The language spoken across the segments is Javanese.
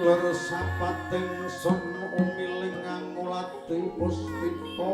ler sapating sun umiling ngulati puspita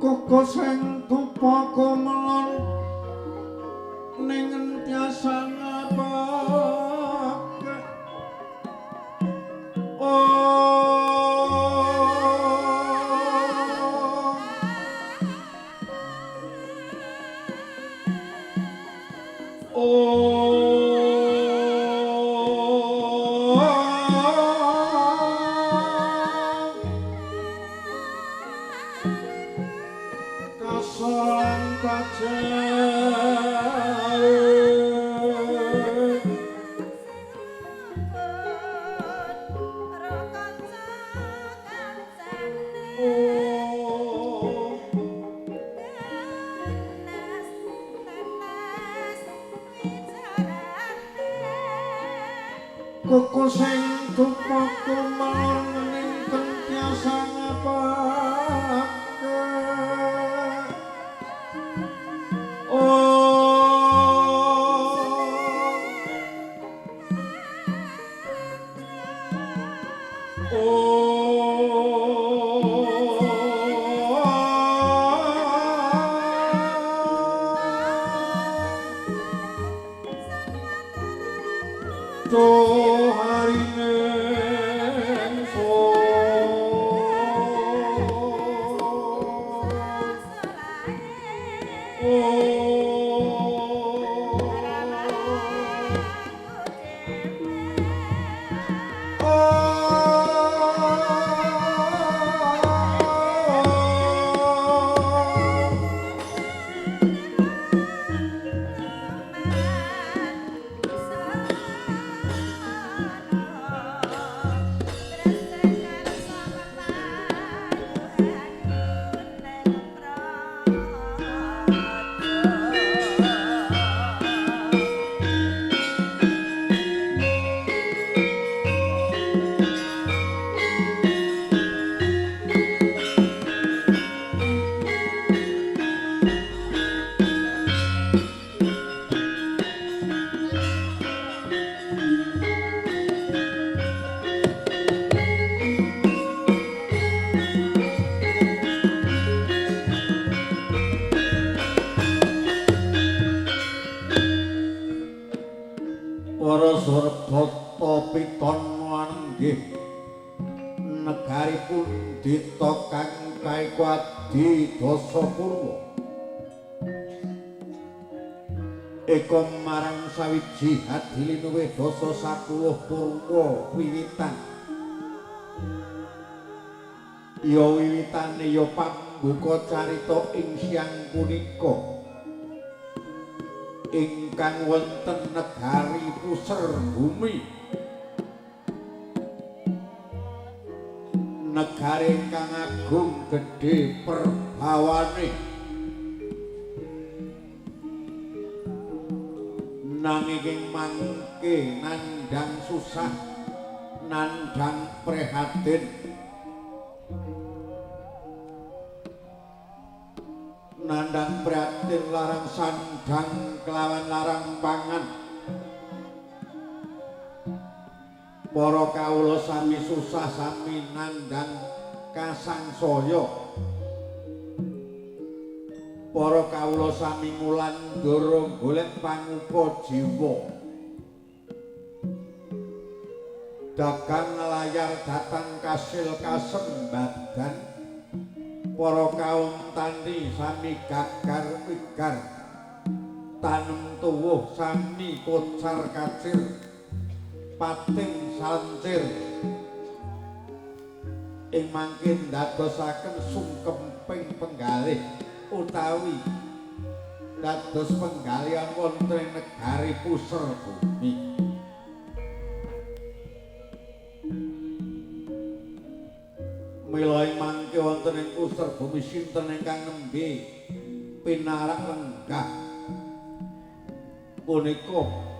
koko sing tupa kumelon ning entiasa ngabake koko sing tupa kumelon ning entiasa ngabake para Sarbata piton manggih negaripun Dita kang kaikuadi Dasapurwa eka marang sawiji hadilinuwih dasa 10 purwa wiwitan ya wiwitane ya pambuka carita ing siang punika ingkang wonten negari Puser Bumi negari kang agung gedhe perbawane nanging mangke nandhang susah nandhang prihatin nandhang prihatin larang sandhang kelawan larang pangan para kawula sami susah sami nandhang kasangsaya para kawula sami mulan ndara golek pangupa jiwa dagang layar datang kasil kasembadan para kaum tani sami gagar wigar tanem tuwuh sami kocar kacir pating sancir ing mangke ndadosaken sungkemping penggalih utawi dados penggalihan wonten ing negari puser bumi mila ing mangke wonten ing puser bumi sinten ingkang nembe pinarak lenggah punika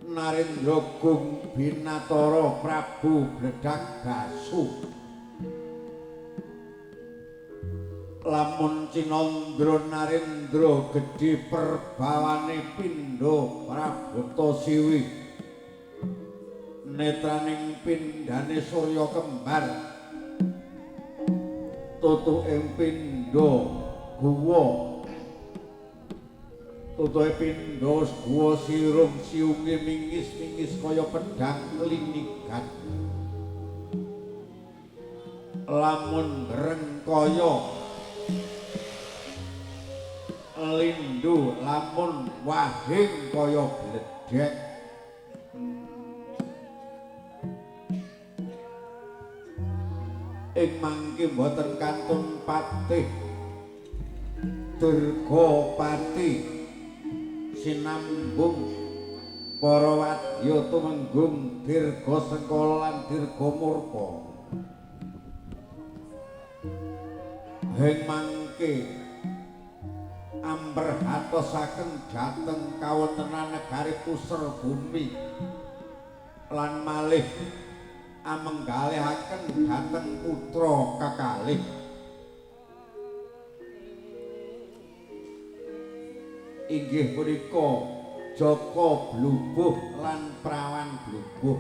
Narendra Gung Binatara Prabu Bledag Basu lamun Cinandra Narendra gedhe perbawane pindha Prabota Siwi netraning pindhane Surya Kembar tutuk ing pindha guwa tutuke pindha guwa sirum siunge mingis-mingis kaya pedhang linigan lamun rengkaya lindu lamun wahing kaya bledhek ing mangke boten kantun patih Durgapati sinambung para wadya tumenggung dirga sengkala lan dirga murka ing mangke amberhatosaken dhateng kawontenan negari puser bumi lan malih amenggalihaken dhateng putra kekalih inggih punika Jaka Blubuh lan Prawan Blubuh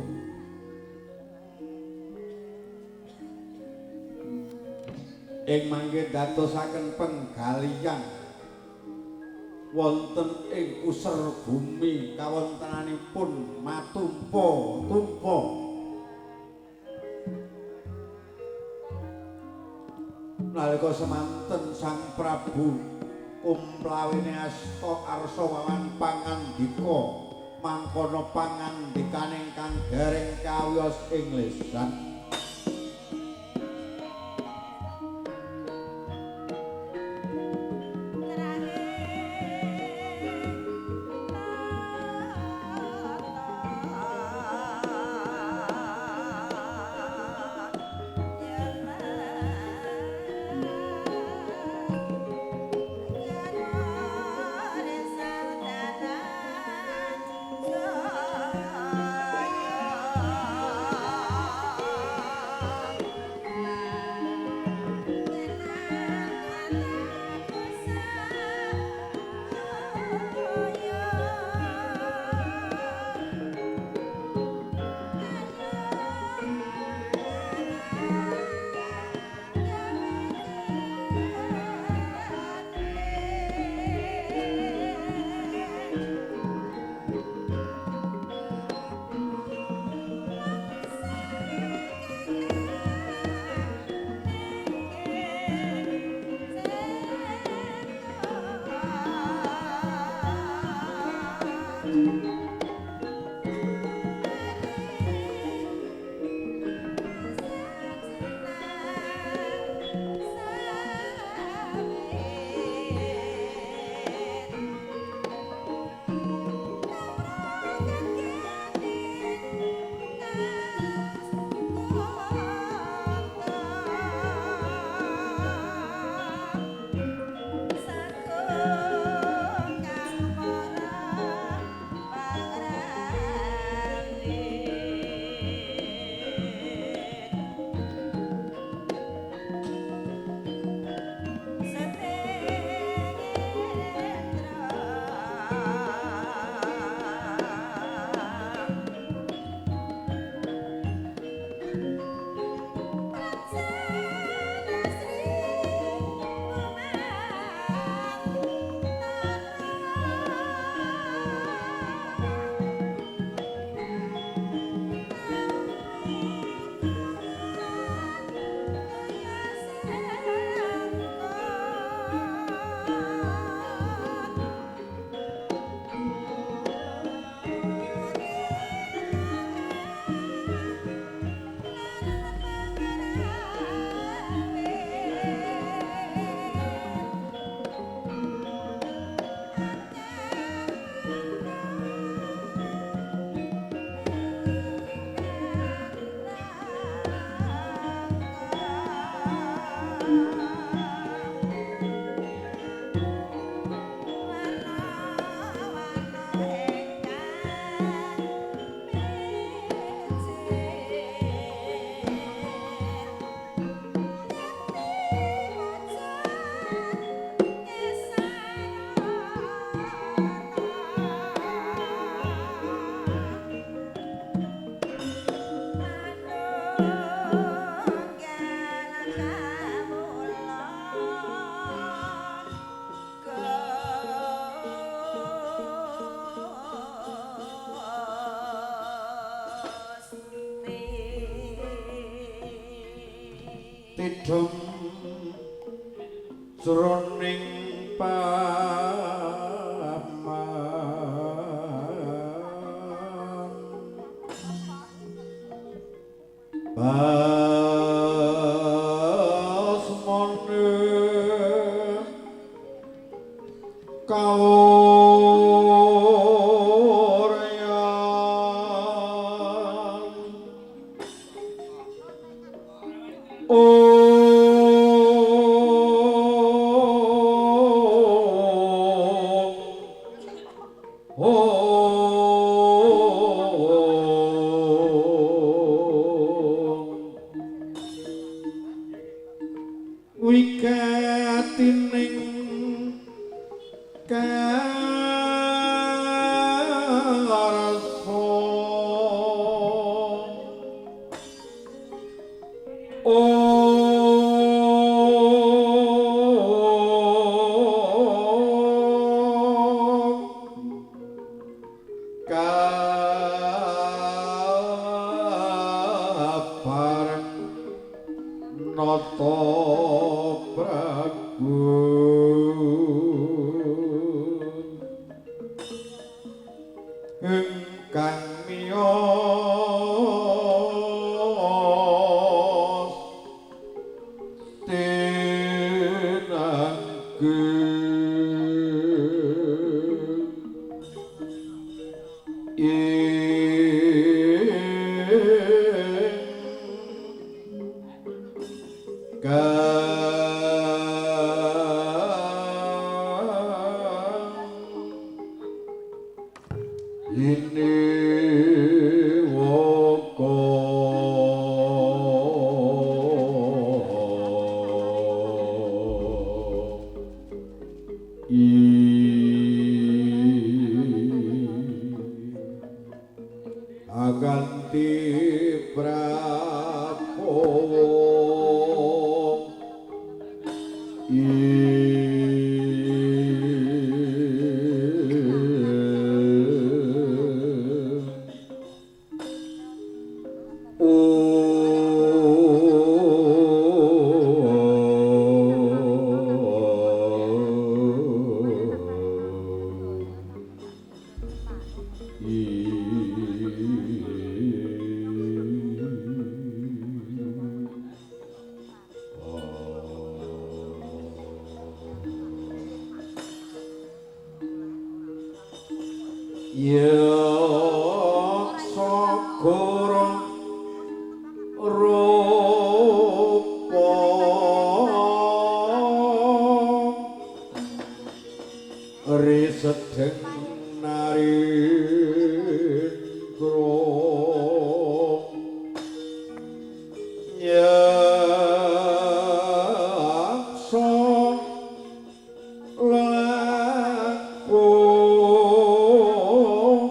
ing mangke dadosaken penggalian wonten ing puser bumi kawontenanipun matumpa-tumpa nalika semanten Sang Prabu kumplawine asta arsa wawan pangandika mangkono pangandikaning kang dereng kawiyos ing lisan tidem jroning basmane kawuryan wigatining karsa kabareng nata prabu ingkang miyos ini woko aganti prabowo yaksa goro rupa risedeng narendra yaksa laku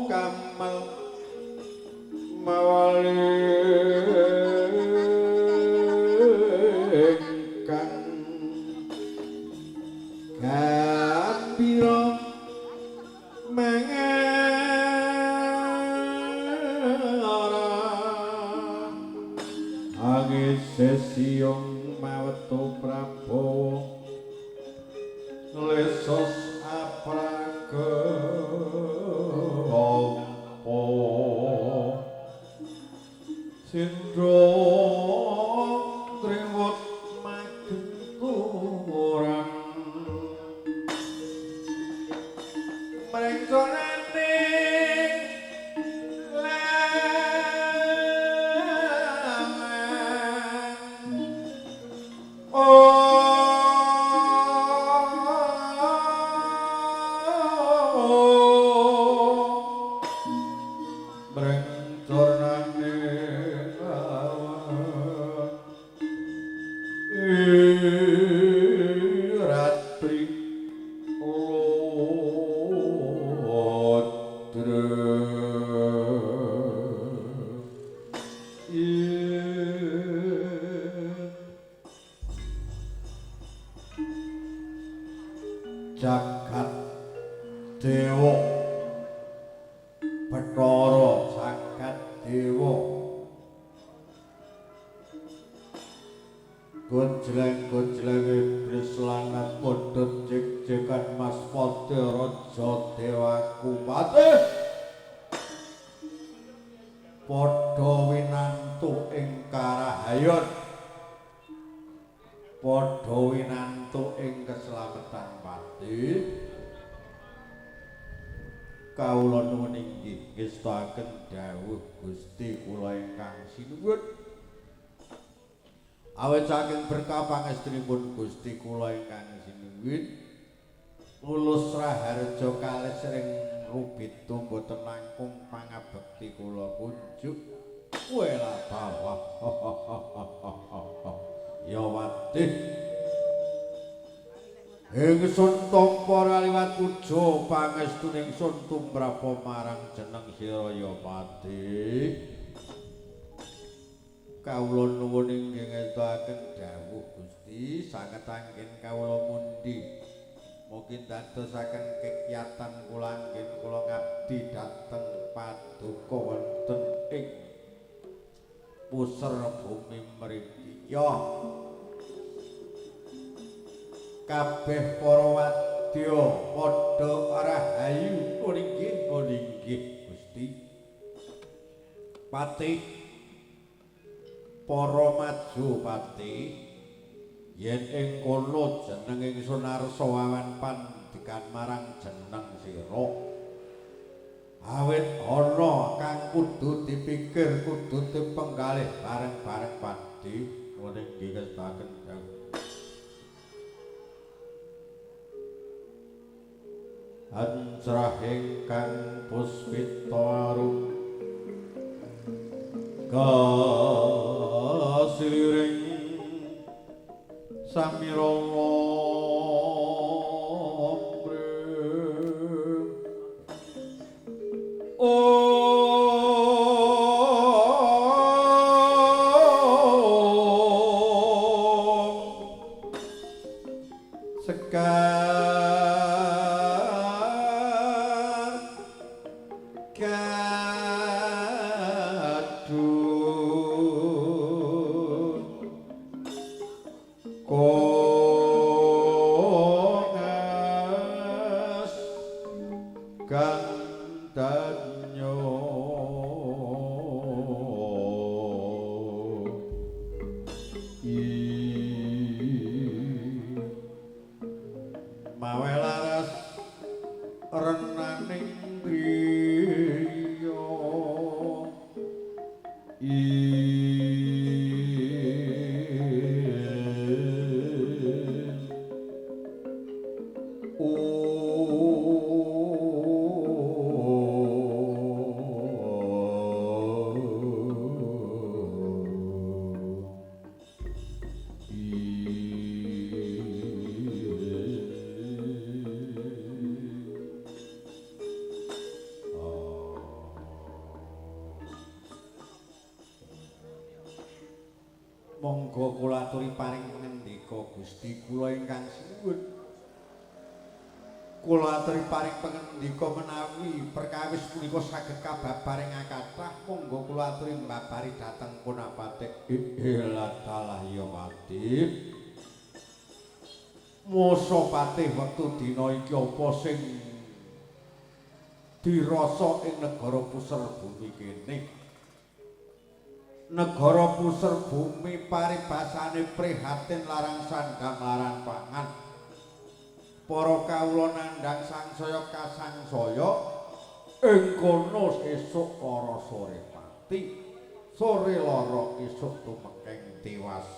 kamal mawalingkang gapira mengarang angisesiyong mawetu prabowo lesos apragerampa sindra trewut magenturan mrengconane ratri jagat dewa Bathara jagat dewa Gojleng-gojleng iblis lanat mundhut jek-jekan Mas Padha Raja Dewa Kupati padha winantu ing karahayon padha winantu ing keslametan pati kawula nuwun inggih ngestaken dawuh Gusti kula ingkang sinuwun awet saking berkah pangestunipun Gusti kula ingkang sinuwun lulus raharja kalih sering rubito mboten langkung pangabekti kula kunjuk wela bawah ya wadih ingsun tampa liwat puja pangestuning sun tumrapa marang jeneng sira ya Pati kawula nuwun inggih ngestoaken dawuh Gusti saged anggen kawula mundi mugi dadosaken kegiatan kula anggen kula ngabdi dhateng paduka wonten ing puser bumi mriki ya kabeh para wadya padha rahayu inggih Gusti Pati para maju Pati yen ing kono jeneng ingsun arsa awan pandikan marang jeneng sira awit ana kang kudu dipikir kudu dipenggalih bareng-bareng Pati nuwun inggih ngestaken ancrah ingkang puspita arum kasiliring samirala monggo kula aturi paring pangandika Gusti kula ingkang sinuwun kula aturi paring pangandika menawi perkawis punika saged kababaring kathah monggo kula aturi mbabari dhateng Punapate Iladalah ya Pati mosok patih wektu dina iki apa sing dirasa ing negara puser bumi kene negara puser bumi paribasane prihatin larang sandang larang pangan para kawula nandhang sangsaya kasangsaya ing kono esuk para sore pati sore lara esuk tumekeng tiwas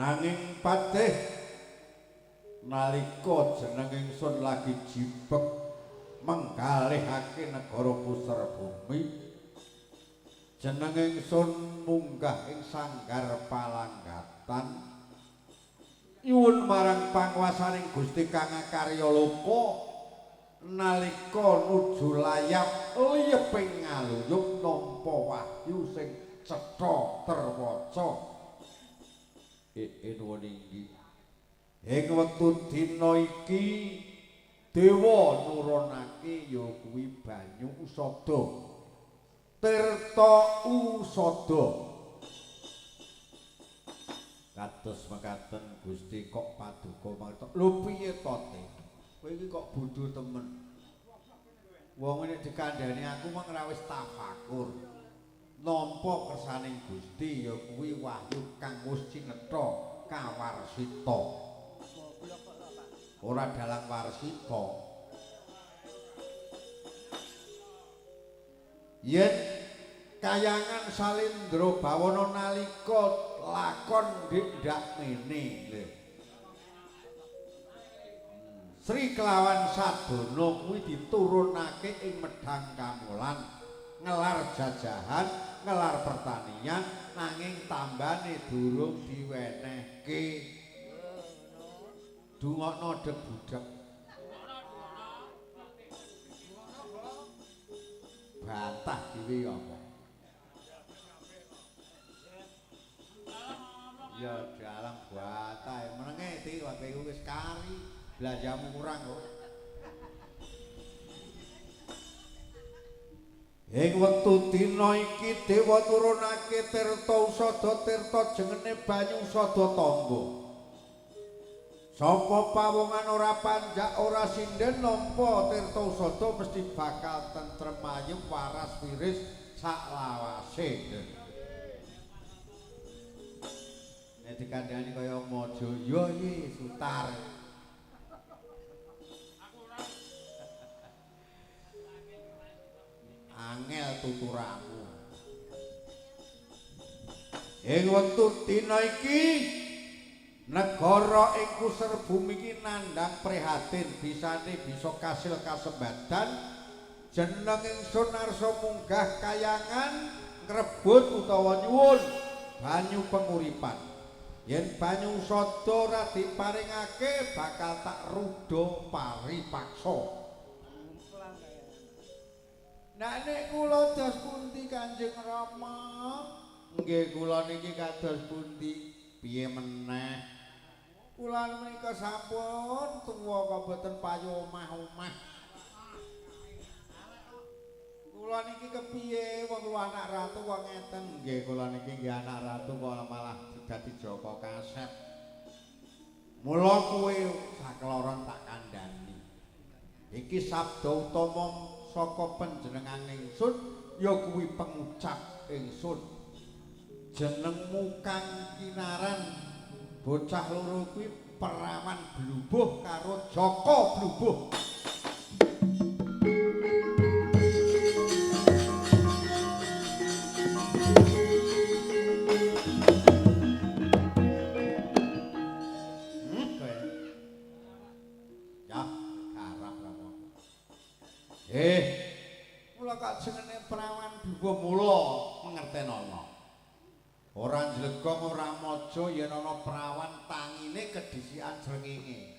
nanging patih nalika jeneng ingsun lagi jibek menggalihake negara puser bumi jeneng ingsun munggah ing sanggar palanggatan nyuwun marang panguwasaning Gusti Kang Karya Loka nalika nuju layap liyeping ngaluyup nampa wahyu sing cetha terwaca nuwun inggih ing wektu dina iki dewa nurunake ya kuwi banyu usada Tirta Usada Kados mekaten Gusti kok paduka matur. Lho piye to te? Kowe iki kok bodho temen. Wong nek dikandhani aku mung ora wis tafakur. Nampa kersaning Gusti ya kuwi wahyu kang wis cinetha kawarsita. Ora dalang warsita. Yen kayangan Salendra Bawana nalika lakon ndak ngene lho. Sri kelawan Sadana kuwi diturunake ing Medhang Kamulan, ngelar jajahan, ngelar pertanian nanging tambane durung diwenehke. Dungokno deg-budeg. Bantah dhewe apa? Ya dalam bantah menenge iki wae wis kari, belanjamu kurang kok. Ing wektu dina iki dewa turunake tirta usada tirta jengene banyu usada tangga. Sapa pawongan ora panjak ora sinden nampa tirta usada mesti bakal tentrem ayem waras wiris saklawase. Nek dikandhani kaya Majaya iki Sutar. Angel tuturamu. Ing wektu dina iki negara ing kusir bumi iki nandhang prihatin bisane bisa kasil kasembadan jeneng ingsun arsa munggah kayangan ngrebut utawa nyuwun banyu penguripan. Yen banyu usada ora diparingake bakal tak rudha paripaksa. Nek kula dos pundi Kanjeng Rama? Nggih kula niki kados pundi? Piye meneh? Kula menika sampun tuwa kok boten payu omah-omah. Kula niki kepiye wong kula anak ratu kok ngeten? Nggih kula niki nggih anak ratu kok malah dadi Joko Kasep. Mula kowe sakloron tak kandhani. Iki sabda utama saka panjenengan ingsun ya kuwi pengucap ingsun. Jenengmu kang kinaran bocah loro kuwi perawan blubuh karo Joko Blubuh. Mula kok jenenge perawan blubuh mula mengertenono. Ora njlegong ora maja yen ana perawan tangine kedisikan srengenge.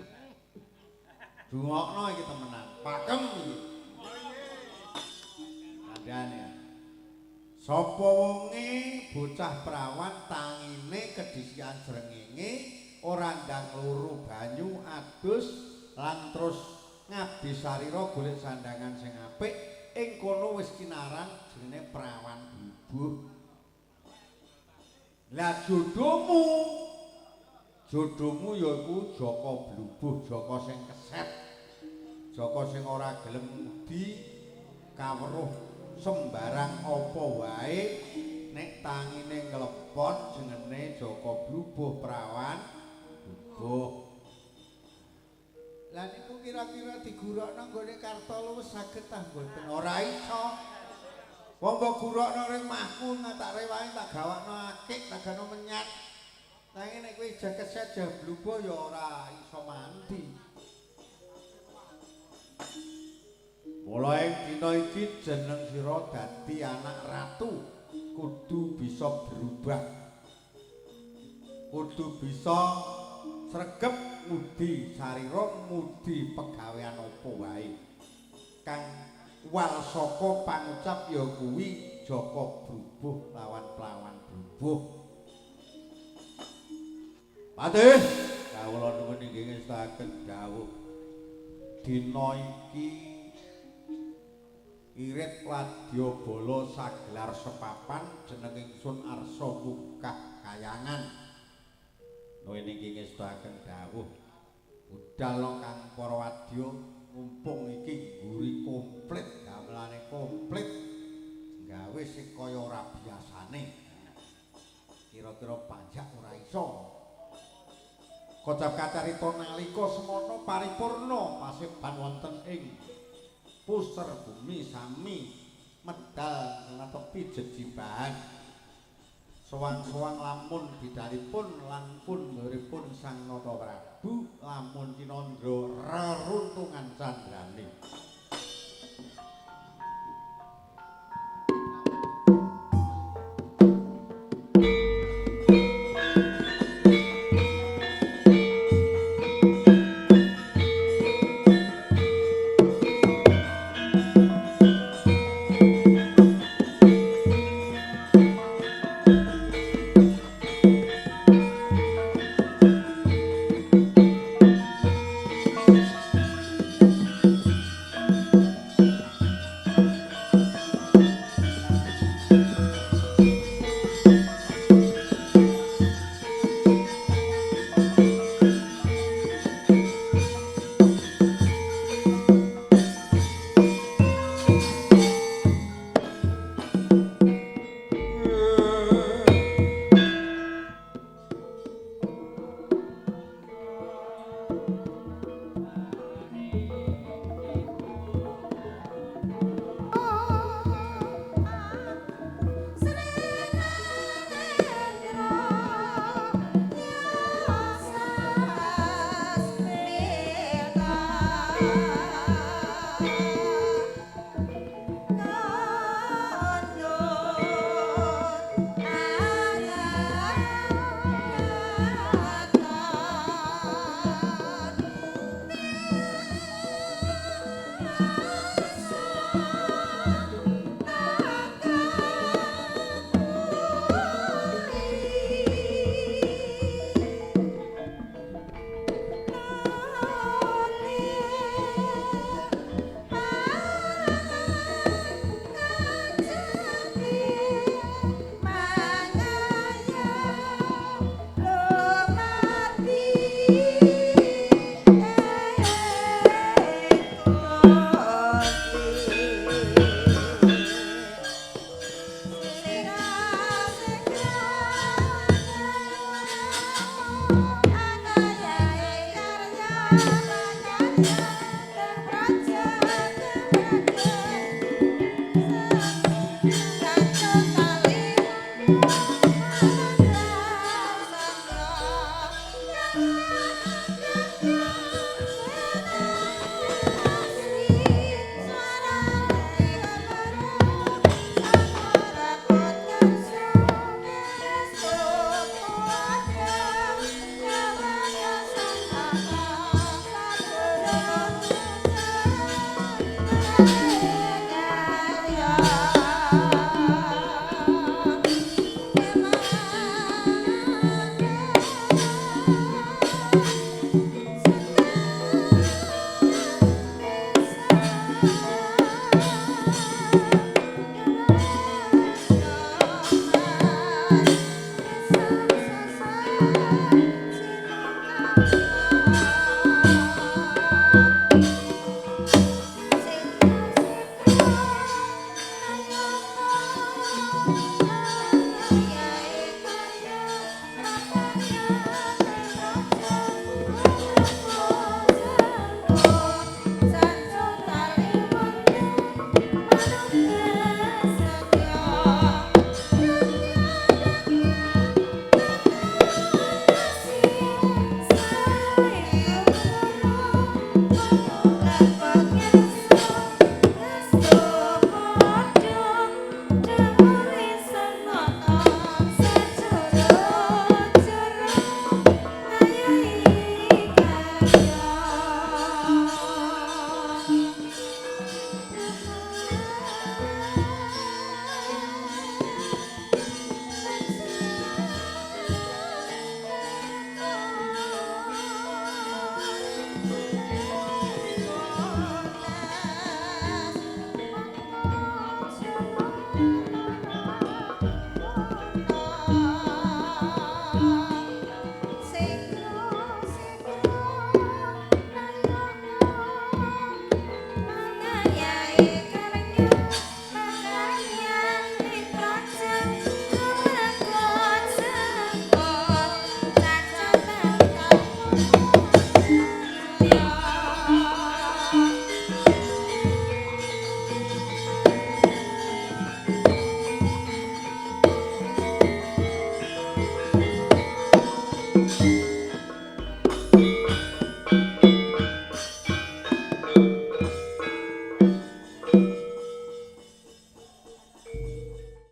Dungokno iki temenan. Pakem iki. Kandhane. Sapa wonge bocah perawan tangine kedisikan srengenge ora ndang loro banyu adus lan terus ngabdi sarira golek sandangan sing apik ing kono wis kinaran jenenge perawan blubuh. Lah jodomu yaiku Joko Blubuh, Joko sing keset. Joko sing ora gelem ngudi kawruh sembarang apa wae nek tangine nglepon jenenge Joko Blubuh perawan blubuh. Lah niku kira-kira digurukno nggone Kartolo wis saged ta mboten? Ora iso. Wong mbok gurukno ring mahku tak rewangi tak gawakno akik tak gano menyat. Nanging nek kowe jaket saja blubuh ya ora iso mandi. Mulai dina iki jeneng sira dadi anak ratu kudu bisa berubah. Kudu bisa sregep ngudi sarira ngudi pegawean apa wae. Kang wal saka pangucap ya kuwi Joko Blubuh lawan pelawan blubuh. Patih kawula nuwun inggih ngestaken dawuh. Dina iki irit Wadyabala sagelar sepapan jeneng ingsun arsa munggah kayangan. Kowe niki ngestuaken dawuh budal kang para wadya mumpung iki ngguri komplit gamelane komplit gawe sing kaya ora biasane kira-kira panjak ora iso kocap kacarita nalika semana paripurna paseban wonten ing puser bumi sami medal netepi jejibahan sowan-sowan lamun bidalipun lan pundhuripun Sang Nata Prabu lamun kinandra reruntungan candrané